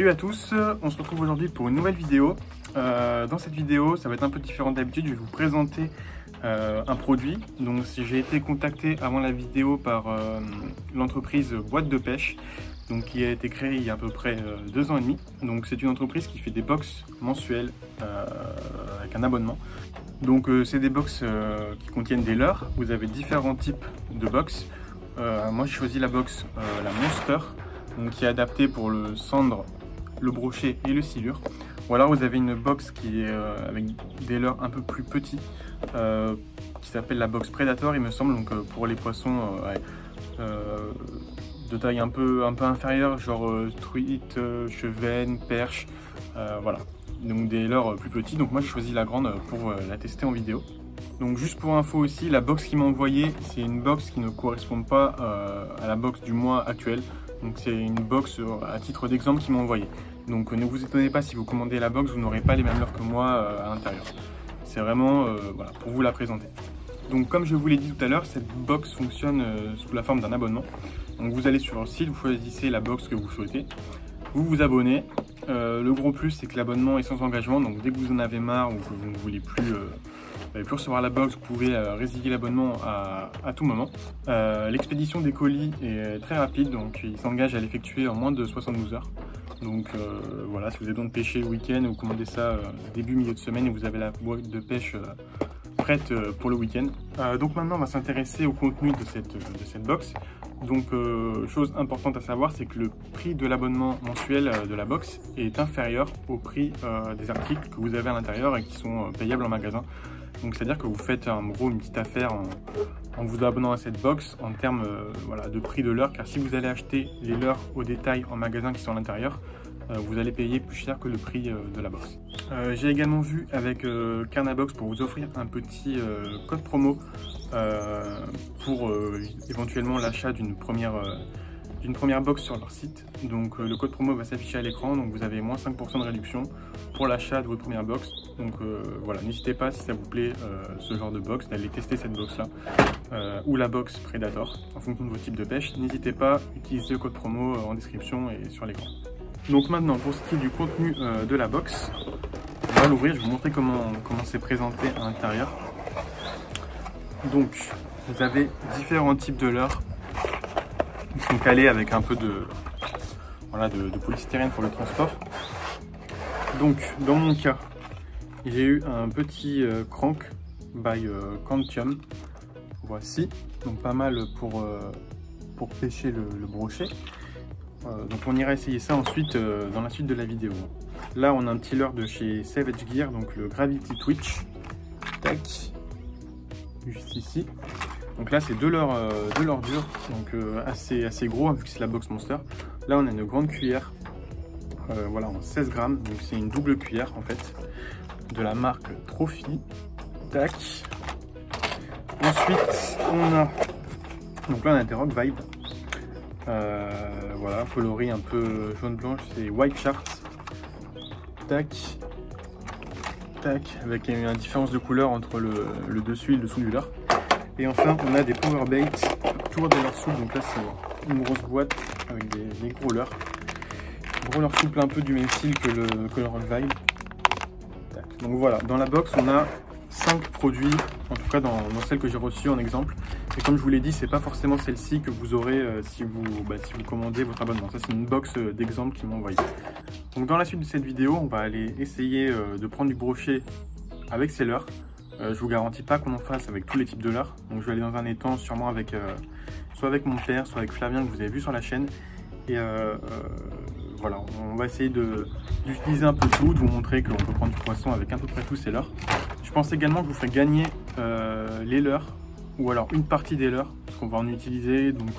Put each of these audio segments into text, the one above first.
Salut à tous, on se retrouve aujourd'hui pour une nouvelle vidéo. Dans cette vidéo, ça va être un peu différent d'habitude, je vais vous présenter un produit. Donc j'ai été contacté avant la vidéo par l'entreprise Boîte de Pêche, donc, qui a été créée il y a à peu près 2 ans et demi. Donc c'est une entreprise qui fait des box mensuelles avec un abonnement. Donc c'est des box qui contiennent des leurres. Vous avez différents types de box. Moi j'ai choisi la box la Monster, donc, qui est adaptée pour le cendre, le brochet et le silure. Ou alors vous avez une box qui est avec des leurres un peu plus petits, qui s'appelle la box Predator il me semble, donc pour les poissons de taille un peu inférieure, genre truite, chevenne, perche, voilà. Donc des leurres plus petits. Donc moi j'ai choisi la grande pour la tester en vidéo. Donc juste pour info aussi, la box qu'ils m'ont envoyée, c'est une box qui ne correspond pas à la box du mois actuel. Donc c'est une box à titre d'exemple qu'ils m'ont envoyé. Donc ne vous étonnez pas si vous commandez la box, vous n'aurez pas les mêmes leurres que moi à l'intérieur. C'est vraiment voilà, pour vous la présenter. Donc comme je vous l'ai dit tout à l'heure, cette box fonctionne sous la forme d'un abonnement. Donc vous allez sur le site, vous choisissez la box que vous souhaitez, vous vous abonnez. Le gros plus, c'est que l'abonnement est sans engagement, donc dès que vous en avez marre ou que vous ne voulez plus recevoir la box, vous pouvez résilier l'abonnement à tout moment. L'expédition des colis est très rapide, donc il s'engage à l'effectuer en moins de 72 heures. Donc voilà, si vous avez besoin de pêcher le week-end, vous commandez ça début, milieu de semaine et vous avez la boîte de pêche prête pour le week-end. Donc maintenant, on va s'intéresser au contenu de cette box. Donc chose importante à savoir, c'est que le prix de l'abonnement mensuel de la box est inférieur au prix des articles que vous avez à l'intérieur et qui sont payables en magasin. Donc c'est à dire que vous faites en gros une petite affaire en vous abonnant à cette box en termes voilà, de prix de leurre, car si vous allez acheter les leurres au détail en magasin qui sont à l'intérieur, vous allez payer plus cher que le prix de la box. J'ai également vu avec Carnabox pour vous offrir un petit code promo pour éventuellement l'achat d'une première box sur leur site. Donc le code promo va s'afficher à l'écran, donc vous avez moins 5% de réduction pour l'achat de votre première box. Donc voilà, n'hésitez pas, si ça vous plaît ce genre de box, d'aller tester cette box là ou la box Predator en fonction de vos types de pêche. N'hésitez pas à utiliser le code promo en description et sur l'écran. Donc maintenant, pour ce qui est du contenu de la box, on va l'ouvrir, je vais vous montrer comment c'est présenté à l'intérieur. Donc vous avez différents types de leurres. Ils sont calés avec un peu de polystyrène pour le transport. Donc dans mon cas, j'ai eu un petit crank by Quantium. Voici, donc pas mal pour pêcher le brochet. Donc on ira essayer ça ensuite dans la suite de la vidéo. Là on a un petit leurre de chez Savage Gear, donc le Gravity Twitch. Tac, juste ici. Donc là c'est deux leurres durs, donc assez gros hein, vu que c'est la box Monster. Là on a une grande cuillère, voilà, en 16 grammes, donc c'est une double cuillère en fait, de la marque Trophy. Tac. Ensuite on a, donc là on a des Rock Vibe. Voilà, coloris un peu jaune blanche, c'est White Shark. Tac, tac, avec une différence de couleur entre le dessus et le dessous du leurre. Et enfin, on a des Power Bait tour de leur soupe. Donc là, c'est une grosse boîte avec des gros leurres. Gros leurre souple, un peu du même style que le Rock Vibe. Donc voilà, dans la box, on a 5 produits, en tout cas dans celle que j'ai reçue en exemple. Et comme je vous l'ai dit, c'est pas forcément celle-ci que vous aurez si vous commandez votre abonnement. Ça, c'est une box d'exemple qu'ils m'ont envoyé. Donc dans la suite de cette vidéo, on va aller essayer de prendre du brochet avec ces leurres. Je vous garantis pas qu'on en fasse avec tous les types de leurres. Donc je vais aller dans un étang sûrement avec soit avec mon père, soit avec Flavien que vous avez vu sur la chaîne. Et voilà, on va essayer d'utiliser un peu tout, de vous montrer qu'on peut prendre du poisson avec à peu près tous ces leurres. Je pense également que je vous ferai gagner les leurres, ou alors une partie des leurres, parce qu'on va en utiliser. Donc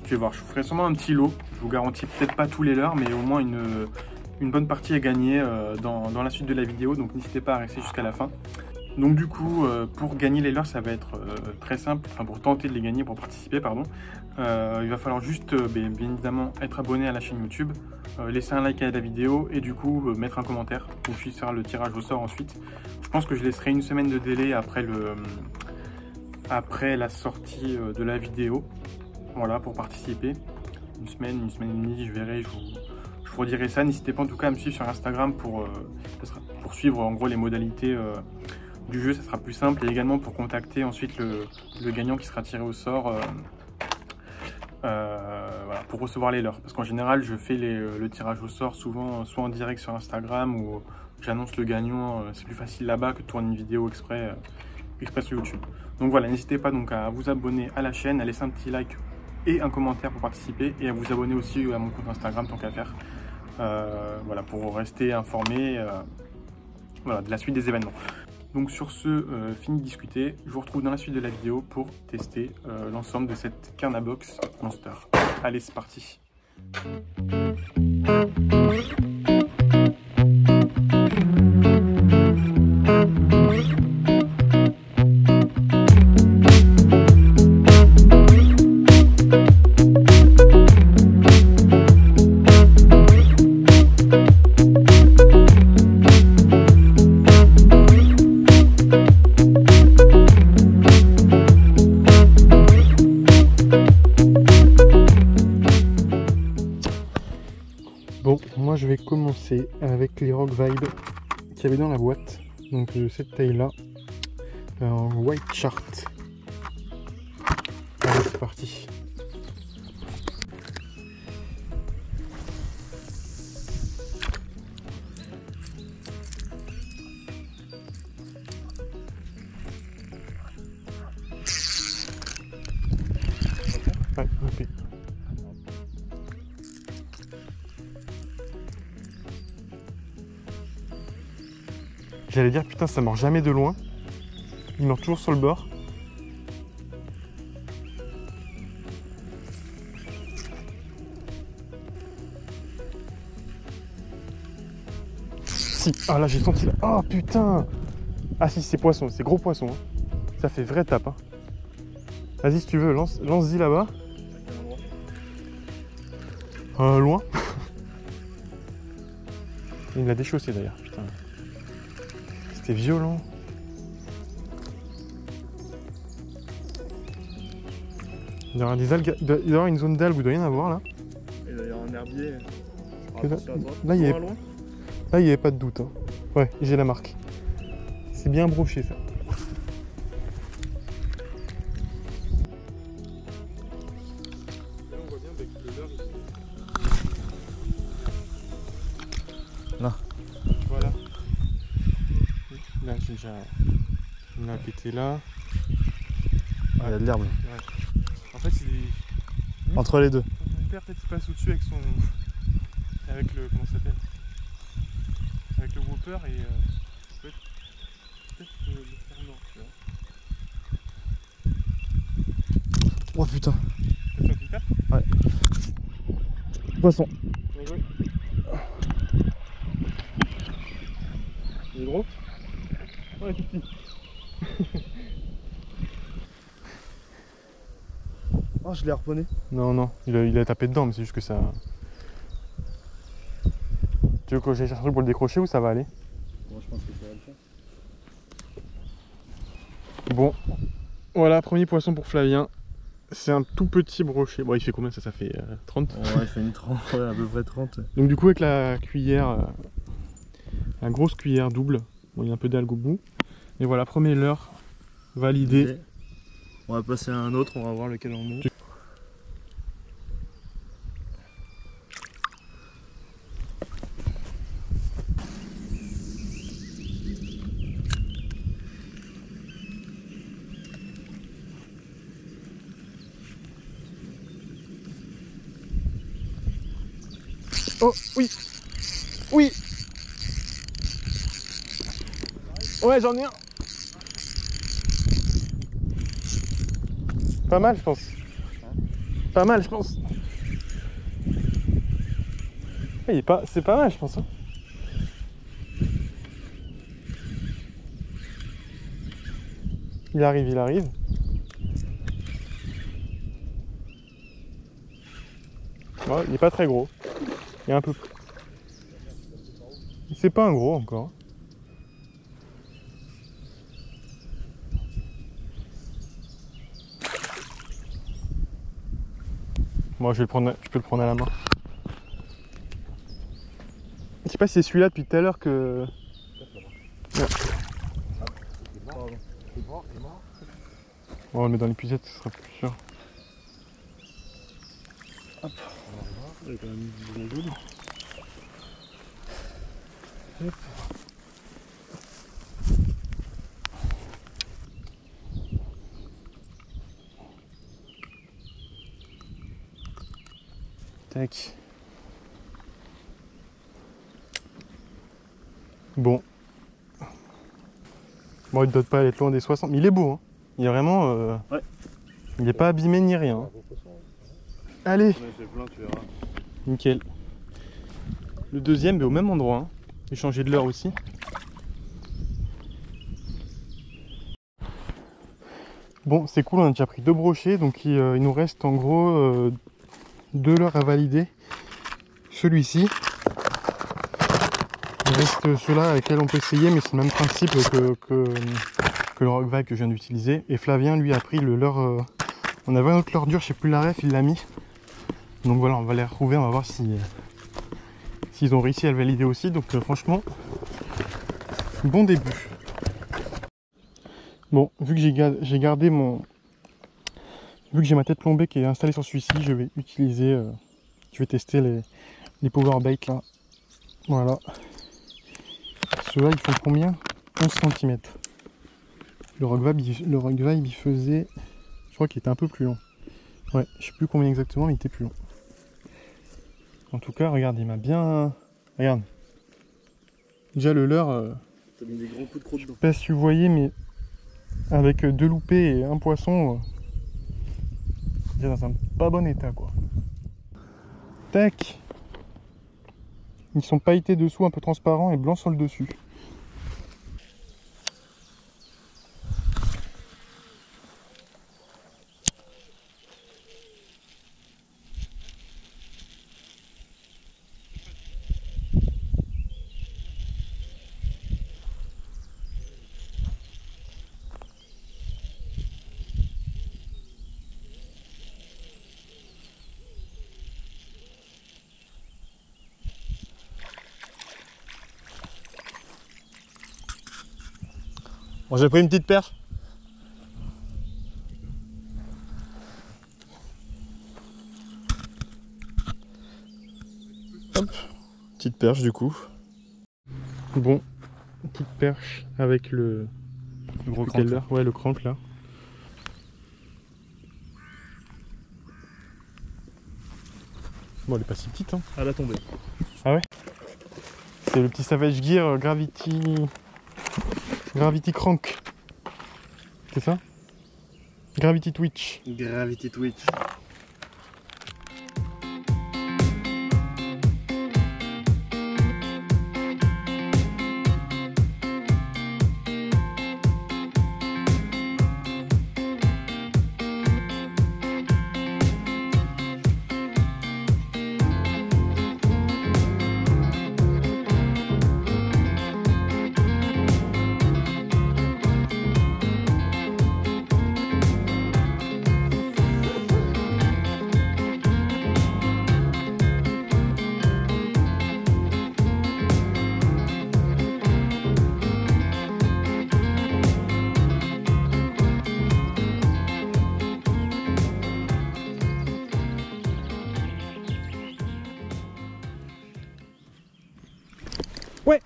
je vais voir, je vous ferai sûrement un petit lot. Je vous garantis peut-être pas tous les leurres, mais au moins une bonne partie à gagner dans la suite de la vidéo. Donc n'hésitez pas à rester jusqu'à la fin. Donc du coup, pour gagner les leurres, ça va être très simple, enfin pour tenter de les gagner, pour participer, pardon. Il va falloir juste, bien évidemment, être abonné à la chaîne YouTube, laisser un like à la vidéo et du coup, mettre un commentaire pour que je puisse faire le tirage au sort ensuite. Je pense que je laisserai une semaine de délai après la sortie de la vidéo, voilà, pour participer. Une semaine et demie, je verrai, je je vous redirai ça. N'hésitez pas en tout cas à me suivre sur Instagram pour suivre en gros les modalités du jeu, ça sera plus simple. Et également pour contacter ensuite le gagnant qui sera tiré au sort voilà, pour recevoir les leurs. Parce qu'en général, je fais le tirage au sort souvent soit en direct sur Instagram ou j'annonce le gagnant. C'est plus facile là-bas que de tourner une vidéo exprès sur YouTube. Donc voilà, n'hésitez pas donc à vous abonner à la chaîne, à laisser un petit like et un commentaire pour participer et à vous abonner aussi à mon compte Instagram tant qu'à faire. Voilà, pour rester informé voilà, de la suite des événements. Donc sur ce, fini de discuter, je vous retrouve dans la suite de la vidéo pour tester l'ensemble de cette Carnabox Monster. Allez, c'est parti. Bon, moi je vais commencer avec les Rock Vibe qu'il y avait dans la boîte, donc de cette taille là, en white chart. Allez, c'est parti. Ouais, ok. J'allais dire putain ça mord jamais de loin. Il mord toujours sur le bord. Si, ah là j'ai senti là. Oh putain. Ah si c'est poisson, c'est gros poisson. Hein. Ça fait vrai tape. Hein. Vas-y si tu veux, lance-y là-bas. Loin. Il me l'a déchaussé d'ailleurs, putain. C'était violent. Il y aura des algues, il doit y avoir une zone d'algues où il doit y en avoir là. Il doit y avoir un herbier. Là il n'y avait pas de doute. Hein. Ouais, j'ai la marque. C'est bien broché ça. Là. Voilà. Là j'ai déjà une qui était là. Ah, il y a de l'herbe. Ouais. En fait c'est entre les deux. Mon père peut-être il passe au-dessus avec son. Avec le. Comment ça s'appelle? Avec le whopper et peut-être le faire mort, tu vois. Oh putain. T'as fait un petit tap? Ouais. Poisson. Bien joué. Il est gros? Ouais, tout petit. Oh, je l'ai harponné. Non, non, il a tapé dedans, mais c'est juste que ça. Tu veux que j'aille chercher un truc pour le décrocher ou ça va aller? Bon, je pense que ça va le faire. Bon, voilà, premier poisson pour Flavien. C'est un tout petit brochet. Bon, il fait combien ça? Ça fait 30? Ouais, il fait une 30, ouais, à peu près 30. Donc, du coup, avec la cuillère, la grosse cuillère double, bon, il y a un peu d'algue au bout. Et voilà, premier leurre validé. Okay. On va passer à un autre, on va voir lequel on monte. Oh, oui! Oui! Ouais, j'en ai un! Pas mal, je pense. Pas mal, je pense. C'est pas mal, je pense. Hein. Il arrive, il arrive. Ouais, il est pas très gros. Il est un peu. C'est pas un gros encore. Moi, je peux le prendre à la main. Je sais pas si c'est celui-là depuis tout à l'heure que... Ouais. Bon, on le met dans l'épuisette, ce sera plus sûr. Hop. Il y a quand même une jolie. Hop. Tac. Bon. Bon, il ne doit pas être loin des 60, mais il est beau, hein. Il est vraiment... Ouais. Il n'est pas abîmé ni rien. Allez. Plein, tu verras. Nickel. Le deuxième est au même endroit. Hein. J'ai changé de l'heure aussi. Bon, c'est cool, on a déjà pris 2 brochets, donc il nous reste en gros 2 leurres à valider. Celui-ci. Il reste ceux-là avec lesquels on peut essayer, mais c'est le même principe que le Rock Vibe que je viens d'utiliser. Et Flavien, lui, a pris le leurre... on avait un autre leurre dur, je sais plus la ref, il l'a mis. Donc voilà, on va les retrouver, on va voir si s'ils ont réussi à le valider aussi. Donc franchement, bon début. Bon, vu que j'ai gardé mon... Vu que j'ai ma tête plombée qui est installée sur celui-ci, je vais utiliser... je vais tester les power bait là. Voilà. Ceux-là, ils font combien? 11 cm. Le Rock Vibe, il faisait... Je crois qu'il était un peu plus long. Ouais, je sais plus combien exactement, mais il était plus long. En tout cas, regarde, il m'a bien... Regarde. Déjà le leurre... T'as mis des grands coups de croc dedans. Je sais pas si vous voyez, mais avec 2 loupés et un poisson, il est dans un pas bon état, quoi. Tac. Ils sont pailletés dessous, un peu transparents et blancs sur le dessus. Bon, j'ai pris une petite perche. Hop, petite perche du coup. Bon, petite perche avec le gros crank. Ouais, le crank là. Bon, elle est pas si petite, hein. Elle a tombé. Ah ouais? C'est le petit Savage Gear Gravity Crank. C'est ça? Gravity Twitch. Gravity Twitch. Ouais.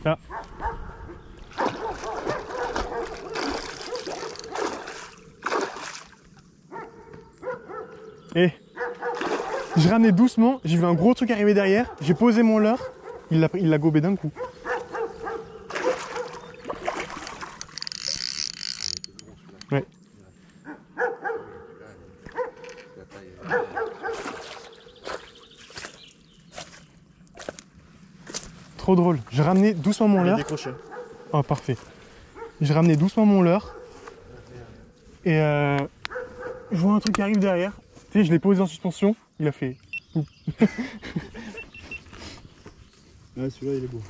Là. Et je ramenais doucement, j'ai vu un gros truc arriver derrière, j'ai posé mon leurre, il l'a gobé d'un coup. Ouais. Trop drôle. Je ramenais doucement mon leurre. Oh, parfait. Je ramenais doucement mon leurre. Et je vois un truc qui arrive derrière. Tu sais, je l'ai posé en suspension. Il a fait. Ouais, celui-là, il est beau.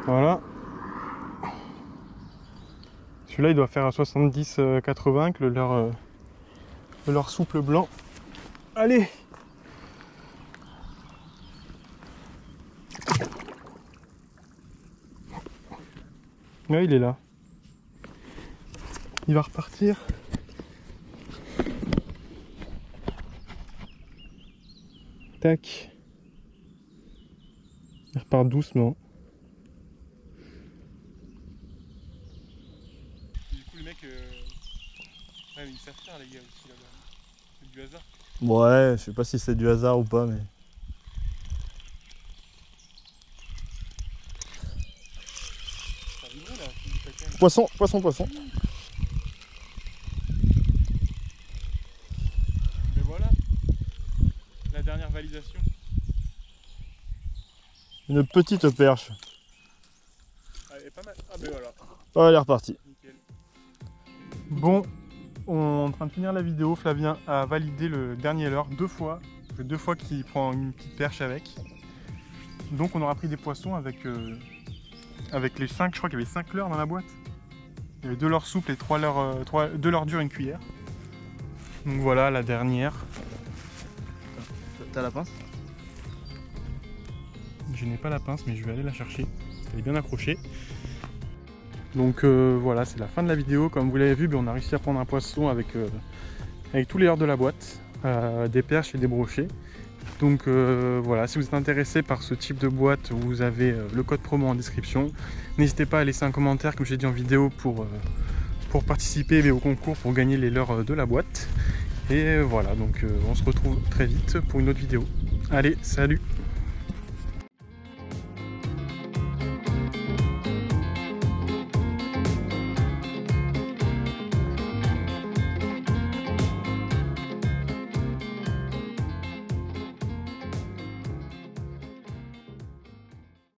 Voilà. Celui-là, il doit faire 70-80 que le leurre de leur souple blanc. Allez! Ouais, il est là. Il va repartir. Tac. Il repart doucement. Du coup, le mec, ouais, mais ils savent faire, les gars, aussi là-bas. C'est du hasard. Ouais, je sais pas si c'est du hasard ou pas, mais. Ça vibre là, c'est du paquet. Poisson, poisson, poisson. Mais voilà, la dernière validation. Une petite perche. Ah, elle est pas mal. Ah, ben voilà. Oh, elle est repartie. Nickel. Bon, on est en train de finir la vidéo. Flavien a validé le dernier leurre 2 fois. Ça fait 2 fois qu'il prend une petite perche avec. Donc on aura pris des poissons avec, avec les 5, je crois qu'il y avait 5 leurres dans la boîte. Il y avait 2 leurres souples et 2 leurres durs, une cuillère. Donc voilà la dernière. T'as la pince? Je n'ai pas la pince mais je vais aller la chercher. Elle est bien accrochée. Donc voilà, c'est la fin de la vidéo. Comme vous l'avez vu, on a réussi à prendre un poisson avec, avec tous les leurres de la boîte, des perches et des brochets. Donc voilà, si vous êtes intéressé par ce type de boîte, vous avez le code promo en description. N'hésitez pas à laisser un commentaire, comme j'ai dit en vidéo, pour participer au concours pour gagner les leurres de la boîte. Et voilà, donc on se retrouve très vite pour une autre vidéo. Allez, salut!